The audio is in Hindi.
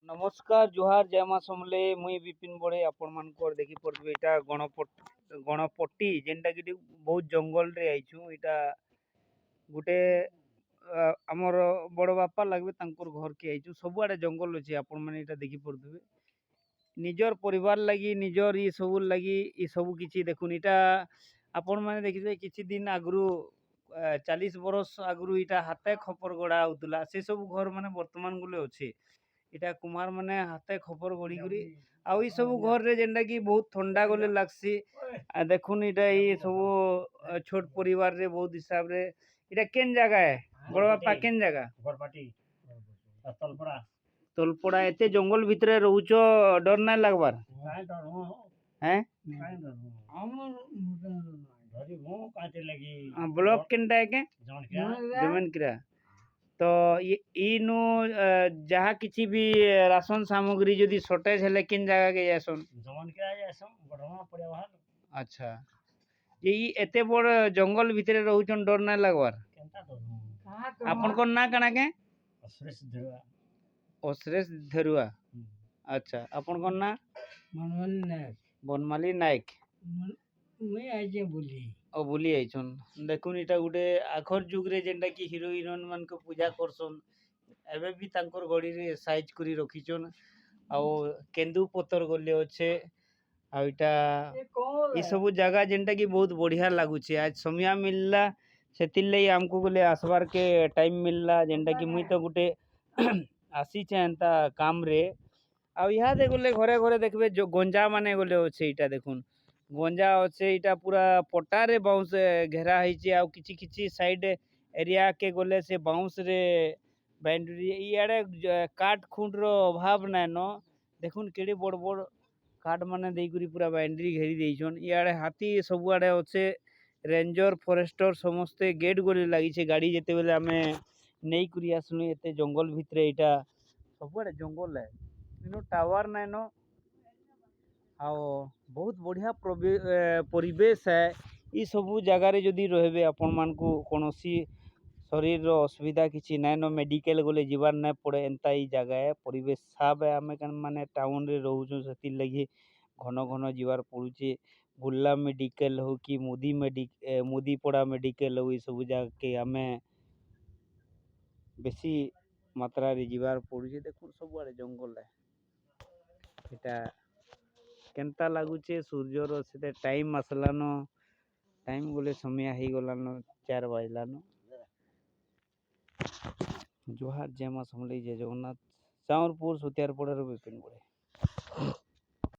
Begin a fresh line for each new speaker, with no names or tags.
नमस्कार जुहार जय माँ समले मुई विपिन बड़े आपण मानकर देखि पड़बे एटा गणपट्टी जेनटा कि बहुत जंगल रे आइछु एटा गुटे हमर बड़ बापा लागबे तांकर घर के आइछु सबुआडे जंगल अछि आपण माने एटा देखि पड़बे निजर परिवार लगी निजर ई सब लगी ई सब किछि देखुन एटा आपण माने देखिबे किछि दिन आगरु 40 बरस आगरु एटा हाथे खपर गड़ा होतला से सब घर माने वर्तमान गुले अछि इटा कुमार माने हाथे खपर गड़ी करी आउ ई सब घर रे जेंडा की बहुत ठंडा गले लागसी आ देखुन इटा ई सब छोट परिवार रे बहुत हिसाब रे इटा केन जगह है बड़ बापा केन जगह
गरपाटी तलपड़ा
तोलपड़ा एते जंगल भितरे रहउचो डर ना लागबार
काहे डर हो
हैं
काहे डर हो हम धरी मो काटे लगी
ब्लॉक केनटा है के
जौन क्या
जमन किरा तो इनु जहाँ किसी भी राशन सामग्री यदि शॉर्टेज है लेकिन जगह के जासन
जमन क्या जासन बढ़वा पड़े बाहर
अच्छा ये एते बड़ जंगल भितरे रहउचन डर ना लागबार
केनता डर
आपन को ना कना के
अश्रेष धरवा
अश्रेष धरुआ अच्छा आपन को ना बनमाली नायक
मुई आजे बोली
ओ बोली आइछन देखुन इटा गुटे आखर जुग रे जेंटा कि हीरो हिरोइन मान को पूजा करसन एबे भी तांकर गड़ी रे साइज करी रखिछन आ केंदू पत्थर गले अच्छे आ इटा ई सब जगह जेंटा कि बहुत बढ़िया लागुचे आज समय मिलला सेतिल लई हमको गले आसबार के टाइम मिलला जेंटा कि मुई तो गुटे आसी एंता काम रे आ इहा दे गले घरे घरे देखबे जो गंजा माने गले अच्छे इटा देखुन गंजा अच्छे इटा पूरा पट्टारे बाउंस घेरा ହେଇଛି ଆଉ କିଛି କିଛି साइड एरिया के गले से बाउंस रे बाउंड्री इयाडे काट खुंड रो अभाव नाय न देखुन केडे बड़ बड़ काट माने देई करी पूरा बाउंड्री घेरी देइछन इयाडे हाथी सबुआडे अच्छे रेंजर फॉरेस्टर समस्ते गेट गोले लागि छे गाड़ी जेते बेले हमें नेई करी आसनु एते जंगल भितरे इटा सबुआडे जंगल है इनो टावर नाय न आओ बहुत बढ़िया परिवेश है ई सबू जगार जदि रहबे आपण मान को कोनोसी शरीर रो असुविधा किछि नाय न मेडिकल गले जीवार नाय पड़े एंता ई जगह है परिवेश साफ है आमे कन माने टाउन रे रहउछु सेति लगी घन घन जीवार पड़ुचे बुल्ला मेडिकल हो कि मुदीपड़ा मेडिकल हो ई सब जगह के हमें बेसी मात्रा रे जीवार पड़ुचे देखु सब आड़े जंगल है एटा केनता लागुचे सूर्य से टाइम आसलान टाइम बोले समय ही गलान 4 बजलान जोहार जय माँ समलेई जय जगन्नाथ चाँरपुर सुतियारपड़ा विपिन बड़े।